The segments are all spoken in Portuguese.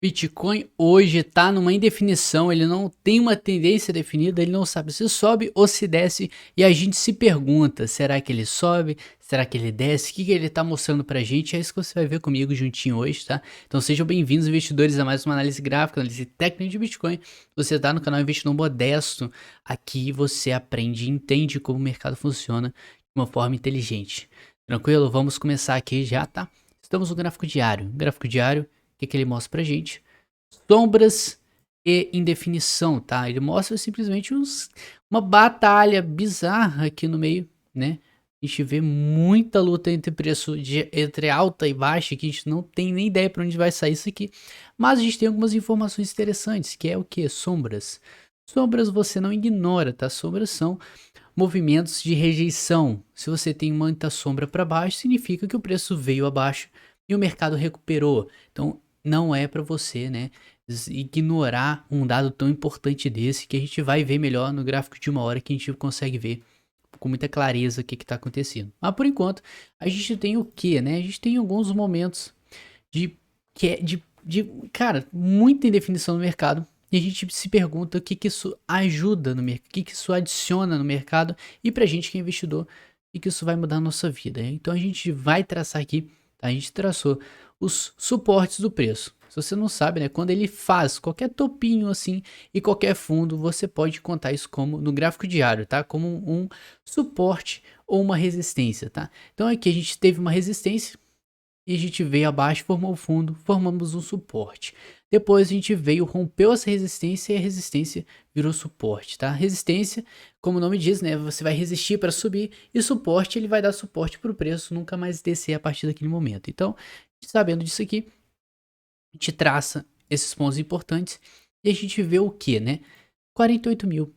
Bitcoin hoje está numa indefinição, ele não tem uma tendência definida, ele não sabe se sobe ou se desce, e a gente se pergunta, será que ele sobe? Será que ele desce? O que ele está mostrando pra gente? É isso que você vai ver comigo juntinho hoje, tá? Então sejam bem-vindos, investidores, a mais uma análise gráfica, análise técnica de Bitcoin. Você está no canal Investidor Modesto, aqui você aprende e entende como o mercado funciona de uma forma inteligente. Tranquilo? Vamos começar aqui já, tá? Estamos no gráfico diário. Gráfico diário, que ele mostra pra gente? Sombras e indefinição, tá? Ele mostra simplesmente uma batalha bizarra aqui no meio, né? A gente vê muita luta entre entre alta e baixa, que a gente não tem nem ideia para onde vai sair isso aqui. Mas a gente tem algumas informações interessantes, que é o que? Sombras. Sombras você não ignora, tá? Sombras são movimentos de rejeição. Se você tem muita sombra para baixo, significa que o preço veio abaixo e o mercado recuperou. Então, não é para você, né, ignorar um dado tão importante desse, que a gente vai ver melhor no gráfico de uma hora, que a gente consegue ver com muita clareza o que está acontecendo. Mas por enquanto, a gente tem o que, né? A gente tem alguns momentos de, cara, muita indefinição no mercado. E a gente se pergunta o que isso ajuda no mercado, o que isso adiciona no mercado, e pra gente que é investidor, o que isso vai mudar na nossa vida. Então a gente vai traçar aqui, tá? A gente traçou os suportes do preço. Se você não sabe, né, quando ele faz qualquer topinho assim e qualquer fundo, você pode contar isso como no gráfico diário, tá? Como um suporte ou uma resistência, tá? Então aqui a gente teve uma resistência e a gente veio abaixo, formou o fundo, formamos um suporte. Depois a gente veio, rompeu essa resistência e a resistência virou suporte, tá? Resistência, como o nome diz, né? Você vai resistir para subir, e suporte, ele vai dar suporte para o preço nunca mais descer a partir daquele momento. Então, sabendo disso aqui, a gente traça esses pontos importantes e a gente vê o que, né? 48 mil.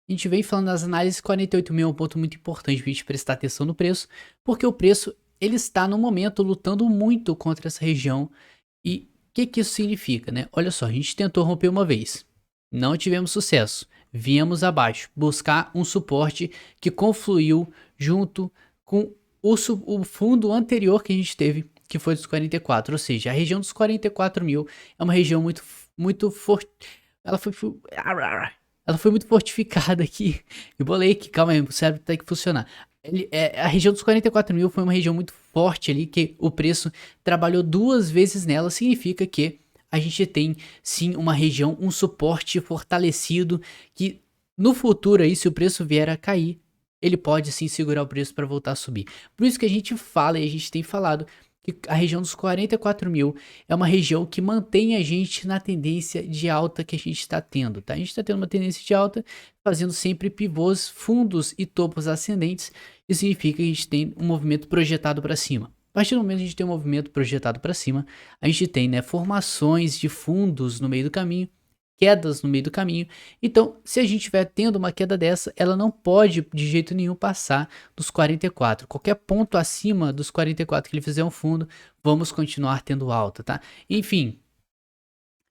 A gente vem falando das análises, 48 mil é um ponto muito importante para a gente prestar atenção no preço, porque o preço ele está no momento lutando muito contra essa região. E o que isso significa, né? Olha só, a gente tentou romper uma vez, não tivemos sucesso, viemos abaixo, buscar um suporte que confluiu junto com o fundo anterior que a gente teve, que foi dos 44, ou seja, a região dos 44 mil é uma região muito forte, ela foi, ela foi muito fortificada aqui. Eu bolei que, calma aí, o cérebro tem que funcionar. A região dos 44 mil foi uma região muito forte ali, que o preço trabalhou duas vezes nela, significa que a gente tem sim uma região, um suporte fortalecido, que no futuro aí, se o preço vier a cair, ele pode sim segurar o preço para voltar a subir. Por isso que a gente fala e a gente tem falado que a região dos 44 mil é uma região que mantém a gente na tendência de alta que a gente está tendo, tá? A gente está tendo uma tendência de alta, fazendo sempre pivôs, fundos e topos ascendentes. Isso significa que a gente tem um movimento projetado para cima. A partir do momento que a gente tem um movimento projetado para cima, a gente tem, né, formações de fundos no meio do caminho, quedas no meio do caminho. Então, se a gente estiver tendo uma queda dessa, ela não pode de jeito nenhum passar dos 44. Qualquer ponto acima dos 44 que ele fizer um fundo, vamos continuar tendo alta, tá? Enfim,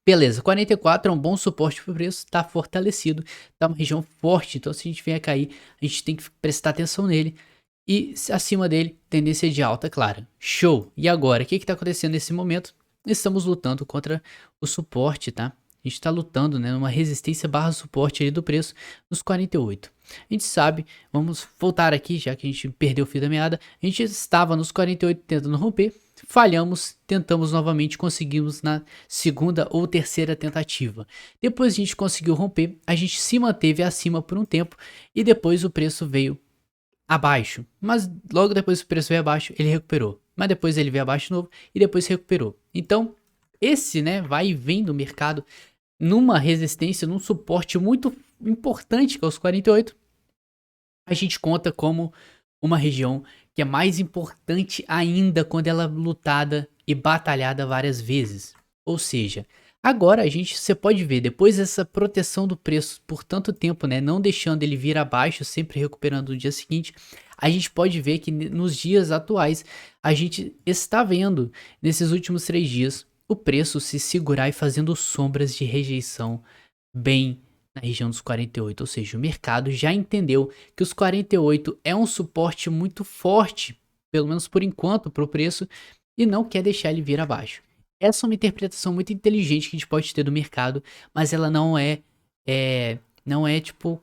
beleza, 44 é um bom suporte para o preço, está fortalecido, está uma região forte, então se a gente vier cair, a gente tem que prestar atenção nele. E acima dele, tendência de alta, claro. Show! E agora, o que está acontecendo nesse momento? Estamos lutando contra o suporte, tá? A gente está lutando, né, numa resistência barra suporte ali do preço nos 48. A gente sabe, vamos voltar aqui, já que a gente perdeu o fio da meada. A gente estava nos 48 tentando romper, falhamos, tentamos novamente, conseguimos na segunda ou terceira tentativa. Depois a gente conseguiu romper, a gente se manteve acima por um tempo e depois o preço veio abaixo, mas logo depois que o preço veio abaixo, ele recuperou. Mas depois ele veio abaixo de novo e depois recuperou. Então, esse, né, vai e vem do mercado numa resistência, num suporte muito importante, que é os 48, a gente conta como uma região que é mais importante ainda quando ela é lutada e batalhada várias vezes. Ou seja, agora você pode ver, depois dessa proteção do preço por tanto tempo, né, não deixando ele vir abaixo, sempre recuperando no dia seguinte, a gente pode ver que nos dias atuais, a gente está vendo, nesses últimos 3 dias, o preço se segurar e fazendo sombras de rejeição bem na região dos 48, ou seja, o mercado já entendeu que os 48 é um suporte muito forte, pelo menos por enquanto, para o preço, e não quer deixar ele vir abaixo. Essa é uma interpretação muito inteligente que a gente pode ter do mercado, mas ela não é tipo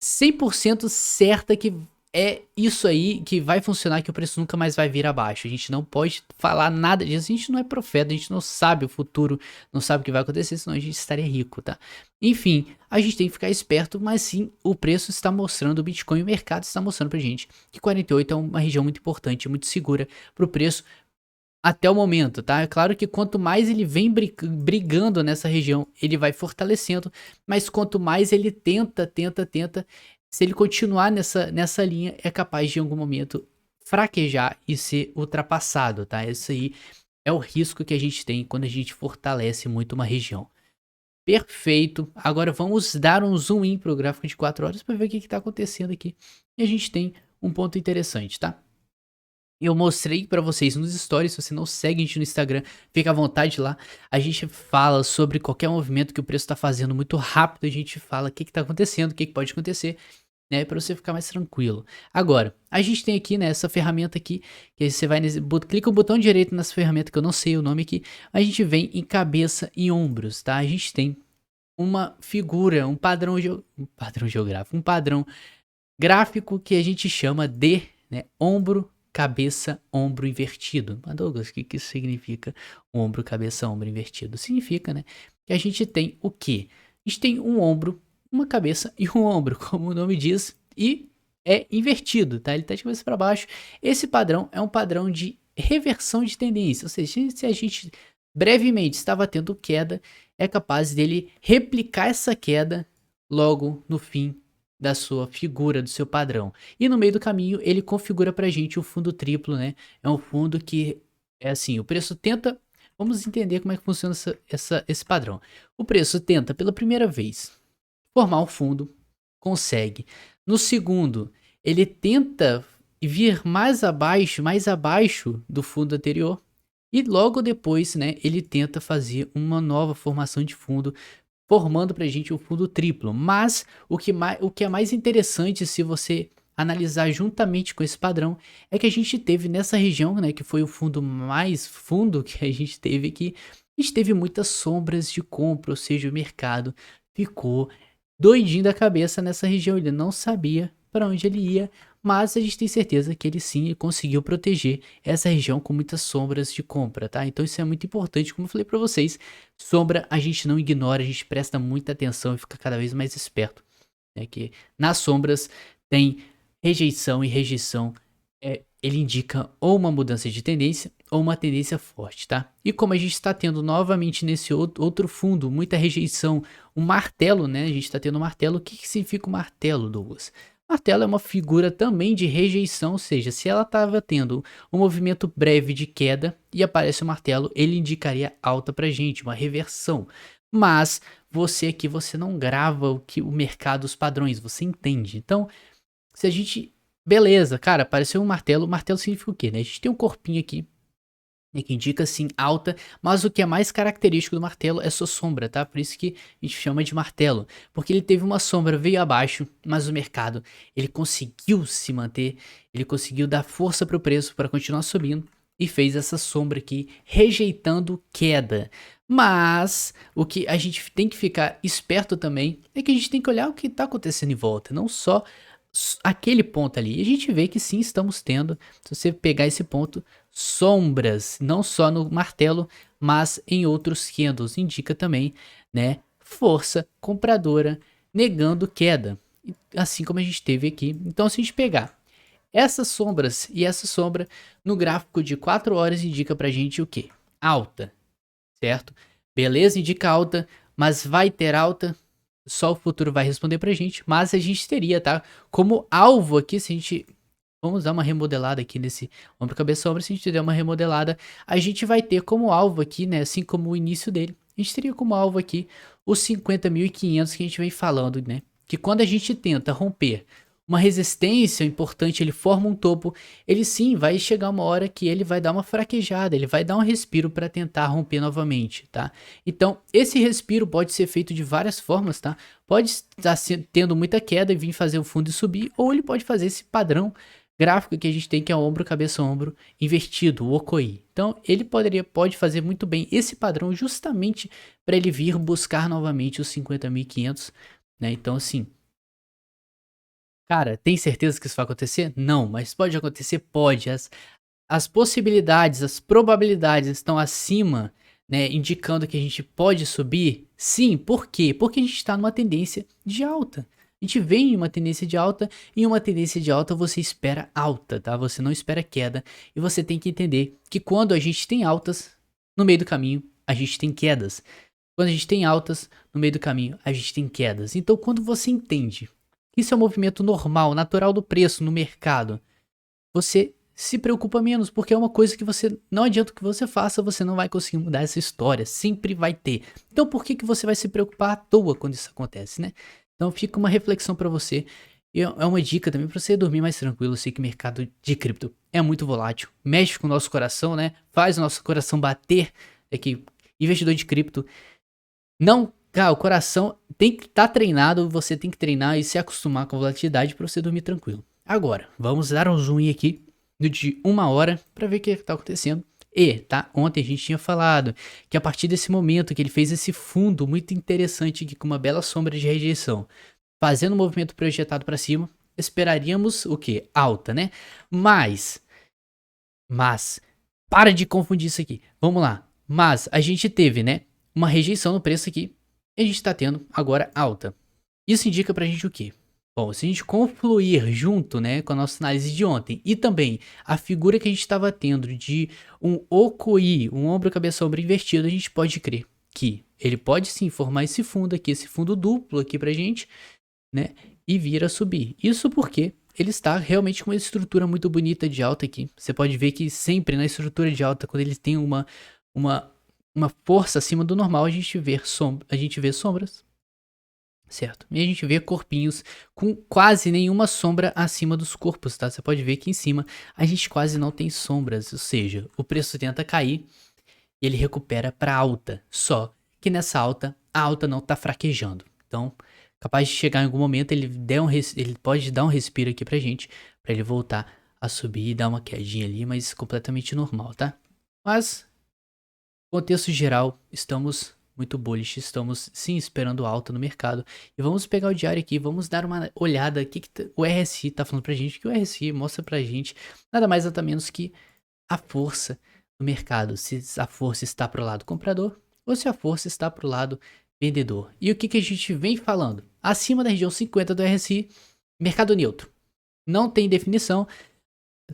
100% certa que é isso aí que vai funcionar, que o preço nunca mais vai vir abaixo. A gente não pode falar nada disso, a gente não é profeta, a gente não sabe o futuro, não sabe o que vai acontecer, senão a gente estaria rico, tá? Enfim, a gente tem que ficar esperto, mas sim, o preço está mostrando, o Bitcoin, o mercado está mostrando pra gente que 48 é uma região muito importante, muito segura pro preço até o momento, tá? É claro que quanto mais ele vem brigando nessa região, ele vai fortalecendo, mas quanto mais ele tenta, se ele continuar nessa linha, é capaz de em algum momento fraquejar e ser ultrapassado, tá? Esse aí é o risco que a gente tem quando a gente fortalece muito uma região. Perfeito. Agora vamos dar um zoom in pro gráfico de 4 horas para ver o que está acontecendo aqui. E a gente tem um ponto interessante, tá? Eu mostrei pra vocês nos stories, se você não segue a gente no Instagram, fica à vontade lá. A gente fala sobre qualquer movimento que o preço tá fazendo muito rápido, a gente fala o que tá acontecendo, o que pode acontecer, né, pra você ficar mais tranquilo. Agora, a gente tem aqui, né, essa ferramenta aqui, que aí você vai clica o botão direito nessa ferramenta, que eu não sei o nome aqui, a gente vem em cabeça e ombros, tá? A gente tem uma figura, um padrão geográfico, um padrão gráfico que a gente chama de, né, ombro, cabeça, ombro invertido. Mas Douglas, o que isso significa? Ombro, cabeça, ombro invertido. Significa, né, que a gente tem o quê? A gente tem um ombro, uma cabeça e um ombro, como o nome diz, e é invertido, tá? Ele tá de cabeça para baixo. Esse padrão é um padrão de reversão de tendência, ou seja, se a gente brevemente estava tendo queda, é capaz dele replicar essa queda logo no fim da sua figura, do seu padrão. E no meio do caminho ele configura pra gente o fundo triplo, né? É um fundo que é assim, o preço tenta, vamos entender como é que funciona esse padrão. O preço tenta pela primeira vez formar um fundo, consegue. No segundo, ele tenta vir mais abaixo do fundo anterior. E logo depois, né, ele tenta fazer uma nova formação de fundo, formando pra gente o fundo triplo. Mas o que é mais interessante, se você analisar juntamente com esse padrão, é que a gente teve nessa região, né, que foi o fundo mais fundo que a gente teve aqui, a gente teve muitas sombras de compra, ou seja, o mercado ficou doidinho da cabeça nessa região, ele não sabia para onde ele ia, mas a gente tem certeza que ele sim conseguiu proteger essa região com muitas sombras de compra, tá? Então isso é muito importante, como eu falei para vocês, sombra a gente não ignora, a gente presta muita atenção e fica cada vez mais esperto, né? Que nas sombras tem rejeição e rejeição, ele indica ou uma mudança de tendência ou uma tendência forte, tá? E como a gente está tendo novamente nesse outro fundo muita rejeição, um martelo, né? A gente está tendo um martelo. O que significa o martelo, Douglas? Martelo é uma figura também de rejeição, ou seja, se ela estava tendo um movimento breve de queda e aparece o martelo, ele indicaria alta pra gente, uma reversão. Mas você aqui, você não grava o mercado, os padrões, você entende. Então, se a gente, beleza, cara, apareceu um martelo, martelo significa o quê, né? A gente tem um corpinho aqui, né, que indica assim alta, mas o que é mais característico do martelo é sua sombra, tá? Por isso que a gente chama de martelo, porque ele teve uma sombra, veio abaixo, mas o mercado, ele conseguiu se manter, ele conseguiu dar força pro preço para continuar subindo e fez essa sombra aqui rejeitando queda. Mas o que a gente tem que ficar esperto também é que a gente tem que olhar o que está acontecendo em volta, não só aquele ponto ali. E a gente vê que sim, estamos tendo, se você pegar esse ponto, sombras, não só no martelo, mas em outros candles. Indica também, né, força compradora negando queda, assim como a gente teve aqui. Então, se a gente pegar essas sombras e essa sombra no gráfico de 4 horas, indica pra gente o que? Alta, certo? Beleza, indica alta, mas vai ter alta? Só o futuro vai responder pra gente, mas a gente teria, tá? Como alvo aqui, se a gente... Vamos dar uma remodelada aqui nesse ombro, cabeça, ombro. Se a gente der uma remodelada, a gente vai ter como alvo aqui, né? Assim como o início dele, a gente teria como alvo aqui os 50.500 que a gente vem falando, né? Que quando a gente tenta romper uma resistência importante, ele forma um topo, ele sim vai chegar uma hora que ele vai dar uma fraquejada, ele vai dar um respiro para tentar romper novamente, tá? Então, esse respiro pode ser feito de várias formas, tá? Pode estar tendo muita queda e vir fazer o fundo e subir, ou ele pode fazer esse padrão gráfico que a gente tem, que é o ombro, cabeça, ombro invertido, o Okoi. Então, ele pode fazer muito bem esse padrão justamente para ele vir buscar novamente os 50.500, né? Então, assim, cara, tem certeza que isso vai acontecer? Não, mas pode acontecer? Pode. As possibilidades, as probabilidades estão acima, né, indicando que a gente pode subir? Sim, por quê? Porque a gente está numa tendência de alta. A gente vem em uma tendência de alta, e em uma tendência de alta você espera alta, tá? Você não espera queda, e você tem que entender que quando a gente tem altas, no meio do caminho, a gente tem quedas. Quando a gente tem altas, no meio do caminho, a gente tem quedas. Então, quando você entende que isso é um movimento normal, natural do preço no mercado, você se preocupa menos, porque é uma coisa que você não adianta o que você faça, você não vai conseguir mudar essa história, sempre vai ter. Então por que que você vai se preocupar à toa quando isso acontece, né? Então fica uma reflexão pra você. E é uma dica também pra você dormir mais tranquilo. Eu sei que o mercado de cripto é muito volátil, mexe com o nosso coração, né? Faz o nosso coração bater. É que investidor de cripto não, cara, o coração tem que estar treinado, você tem que treinar e se acostumar com a volatilidade pra você dormir tranquilo. Agora, vamos dar um zoom aqui no de 1 hora para ver o que está acontecendo. E, tá? Ontem a gente tinha falado que a partir desse momento que ele fez esse fundo muito interessante aqui com uma bela sombra de rejeição, fazendo um movimento projetado para cima, esperaríamos o que? Alta, né? Mas, para de confundir isso aqui. Vamos lá. Mas a gente teve, né, uma rejeição no preço aqui e a gente está tendo agora alta. Isso indica pra gente o quê? Bom, se a gente confluir junto, né, com a nossa análise de ontem e também a figura que a gente estava tendo de um Okoi, um ombro, cabeça, ombro invertido, a gente pode crer que ele pode sim formar esse fundo aqui, esse fundo duplo aqui pra gente, né, e vir a subir. Isso porque ele está realmente com uma estrutura muito bonita de alta aqui. Você pode ver que sempre na estrutura de alta, quando ele tem uma, uma força acima do normal, a gente vê sombras, certo? E a gente vê corpinhos com quase nenhuma sombra acima dos corpos, tá? Você pode ver que em cima a gente quase não tem sombras, ou seja, o preço tenta cair e ele recupera para alta. Só que nessa alta, a alta não tá fraquejando. Então, capaz de chegar em algum momento, ele pode dar um respiro aqui pra gente, para ele voltar a subir e dar uma quedinha ali, mas completamente normal, tá? Mas contexto geral, estamos muito bullish, estamos sim esperando alta no mercado. E vamos pegar o diário aqui, vamos dar uma olhada o que o RSI tá falando pra gente, que o RSI mostra pra gente nada mais nada menos que a força do mercado, se a força está pro lado comprador ou se a força está pro lado vendedor. E o que a gente vem falando? Acima da região 50 do RSI, mercado neutro. Não tem definição,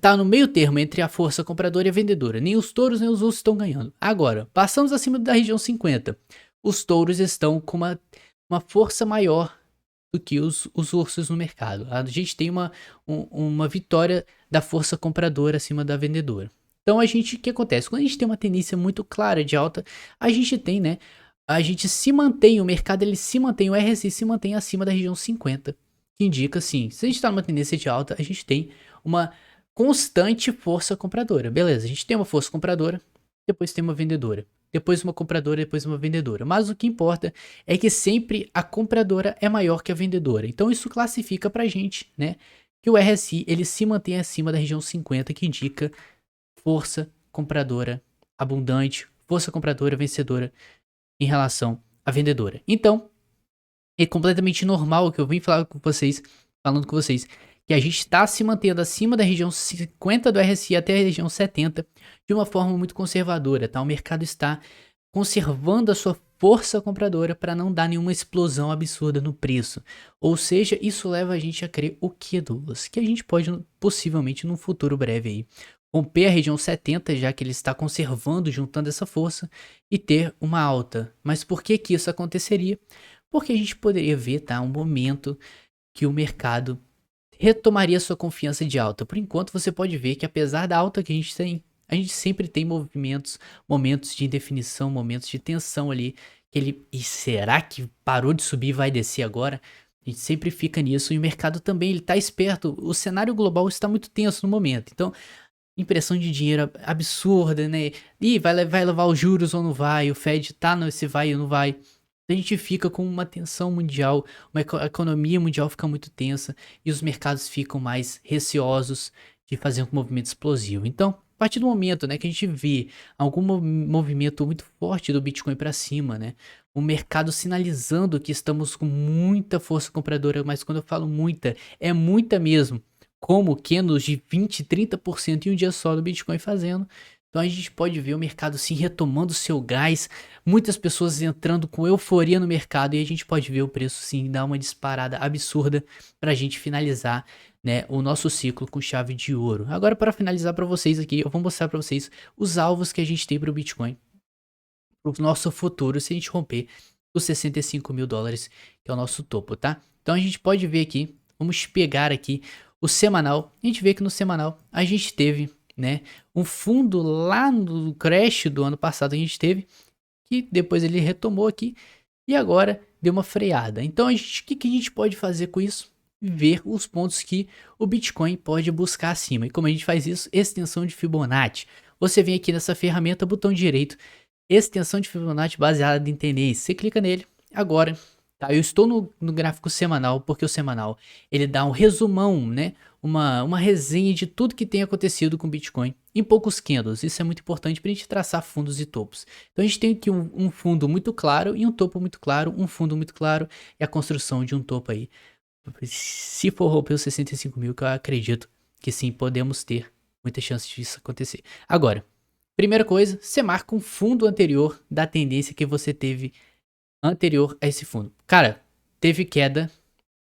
tá no meio termo entre a força compradora e a vendedora. Nem os touros nem os ursos estão ganhando. Agora, passamos acima da região 50. Os touros estão com uma força maior do que os ursos no mercado. A gente tem uma vitória da força compradora acima da vendedora. Então o que acontece? Quando a gente tem uma tendência muito clara de alta, a gente tem, né? A gente se mantém, o mercado ele se mantém, o RSI se mantém acima da região 50. Que indica assim, se a gente está numa tendência de alta, a gente tem uma constante força compradora. Beleza, a gente tem uma força compradora, depois tem uma vendedora, depois uma compradora, depois uma vendedora. Mas o que importa é que sempre a compradora é maior que a vendedora. Então isso classifica pra gente, né, que o RSI ele se mantém acima da região 50, que indica força compradora abundante, força compradora vencedora em relação à vendedora. Então, é completamente normal que eu vim falando com vocês, que a gente está se mantendo acima da região 50 do RSI até a região 70 de uma forma muito conservadora, tá? O mercado está conservando a sua força compradora para não dar nenhuma explosão absurda no preço. Ou seja, isso leva a gente a crer o que, Douglas? Que a gente pode, possivelmente, num futuro breve aí, romper a região 70, já que ele está conservando, juntando essa força, e ter uma alta. Mas por que que isso aconteceria? Porque a gente poderia ver, tá, um momento que o mercado retomaria sua confiança de alta. Por enquanto, você pode ver que apesar da alta que a gente tem, a gente sempre tem momentos de indefinição, momentos de tensão ali, e será que parou de subir e vai descer agora? A gente sempre fica nisso, e o mercado também, ele tá esperto, o cenário global está muito tenso no momento, então, impressão de dinheiro absurda, né? Ih, vai levar os juros ou não vai? O Fed tá se vai ou não vai? A gente fica com uma tensão mundial, a economia mundial fica muito tensa e os mercados ficam mais receosos de fazer um movimento explosivo. Então, a partir do momento, né, que a gente vê algum movimento muito forte do Bitcoin para cima, né, o mercado sinalizando que estamos com muita força compradora, mas quando eu falo muita, é muita mesmo, como candles de 20, 30% em um dia só do Bitcoin fazendo. Então a gente pode ver o mercado sim retomando seu gás, muitas pessoas entrando com euforia no mercado e a gente pode ver o preço sim dar uma disparada absurda para a gente finalizar, né, o nosso ciclo com chave de ouro. Agora, para finalizar para vocês aqui, eu vou mostrar para vocês os alvos que a gente tem para o Bitcoin, para o nosso futuro, se a gente romper os 65 mil dólares, que é o nosso topo, tá? Então a gente pode ver aqui, vamos pegar aqui o semanal, a gente vê que no semanal a gente teve, né, um fundo lá no crash do ano passado a gente teve, que depois ele retomou aqui e agora deu uma freada. Então o que a gente pode fazer com isso? Ver os pontos que o Bitcoin pode buscar acima. E como a gente faz isso? Extensão de Fibonacci. Você vem aqui nessa ferramenta, botão direito, extensão de Fibonacci baseada em tendência. Você clica nele. Agora, tá? Eu estou no gráfico semanal, porque o semanal ele dá um resumão, né? Uma resenha de tudo que tem acontecido com o Bitcoin em poucos candles. Isso é muito importante para a gente traçar fundos e topos. Então a gente tem aqui um fundo muito claro e um topo muito claro, um fundo muito claro e a construção de um topo aí. Se for romper os 65 mil, que eu acredito que sim, podemos ter muita chance disso acontecer. Agora, primeira coisa, você marca um fundo anterior da tendência que você teve anterior a esse fundo. Cara, teve queda,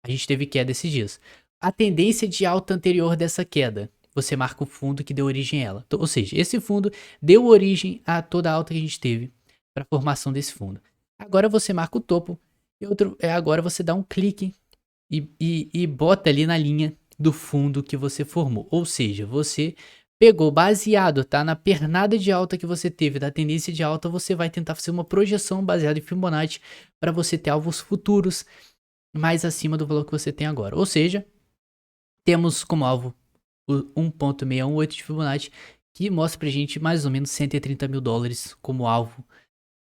a gente teve queda esses dias. A tendência de alta anterior dessa queda, você marca o fundo que deu origem a ela. Ou seja, esse fundo deu origem a toda a alta que a gente teve para a formação desse fundo. Agora você marca o topo e agora você dá um clique e bota ali na linha do fundo que você formou. Ou seja, você pegou baseado, tá, na pernada de alta que você teve, da tendência de alta, você vai tentar fazer uma projeção baseada em Fibonacci para você ter alvos futuros mais acima do valor que você tem agora. Ou seja, temos como alvo o 1.618 de Fibonacci, que mostra pra gente mais ou menos 130 mil dólares como alvo.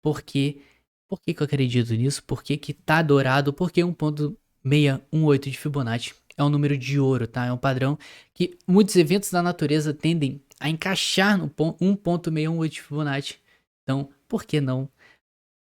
Por quê? Por que eu acredito nisso? Por que que tá dourado? Porque 1.618 de Fibonacci é um número de ouro, tá? É um padrão que muitos eventos da natureza tendem a encaixar no 1.618 de Fibonacci. Então, por que não,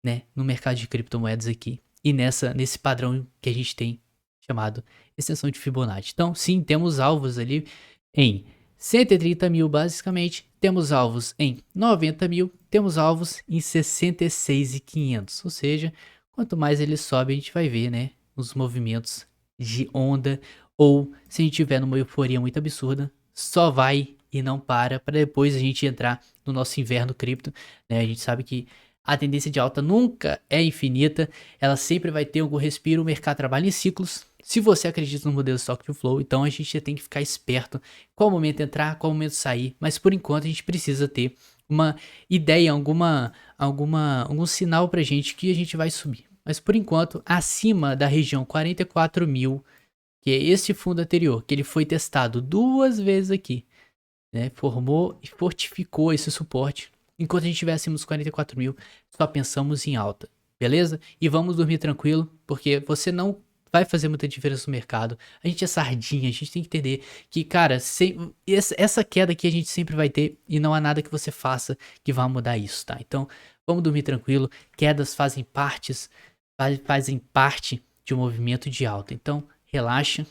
né, no mercado de criptomoedas aqui e nesse padrão que a gente tem chamado extensão de Fibonacci? Então, sim, temos alvos ali em 130 mil basicamente, temos alvos em 90 mil, temos alvos em 66.500, ou seja, quanto mais ele sobe a gente vai ver, né, os movimentos de onda, ou se a gente tiver numa euforia muito absurda, só vai e não para depois a gente entrar no nosso inverno cripto, né? A gente sabe que a tendência de alta nunca é infinita, ela sempre vai ter algum respiro, o mercado trabalha em ciclos. Se você acredita no modelo Stock to Flow, então a gente tem que ficar esperto qual momento entrar, qual momento sair, mas por enquanto a gente precisa ter uma ideia, algum sinal pra gente que a gente vai subir. Mas por enquanto, acima da região 44 mil, que é esse fundo anterior, que ele foi testado 2 vezes aqui, né? Formou e fortificou esse suporte. Enquanto a gente estiver acima dos 44 mil, só pensamos em alta, beleza? E vamos dormir tranquilo, porque você não vai fazer muita diferença no mercado. A gente é sardinha, a gente tem que entender que, cara, essa queda aqui a gente sempre vai ter e não há nada que você faça que vá mudar isso, tá? Então, vamos dormir tranquilo. Quedas fazem parte de um movimento de alta. Então, relaxa.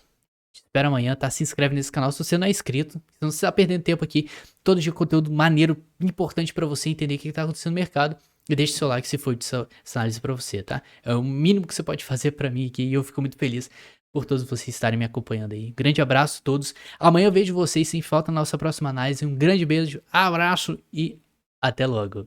Te espero amanhã, tá? Se inscreve nesse canal se você não é inscrito. Senão você tá perdendo tempo aqui. Todo dia conteúdo maneiro, importante pra você entender o que tá acontecendo no mercado. E deixe seu like se for de essa análise pra você, tá? É o mínimo que você pode fazer pra mim aqui. E eu fico muito feliz por todos vocês estarem me acompanhando aí. Grande abraço a todos. Amanhã eu vejo vocês sem falta na nossa próxima análise. Um grande beijo, abraço e até logo.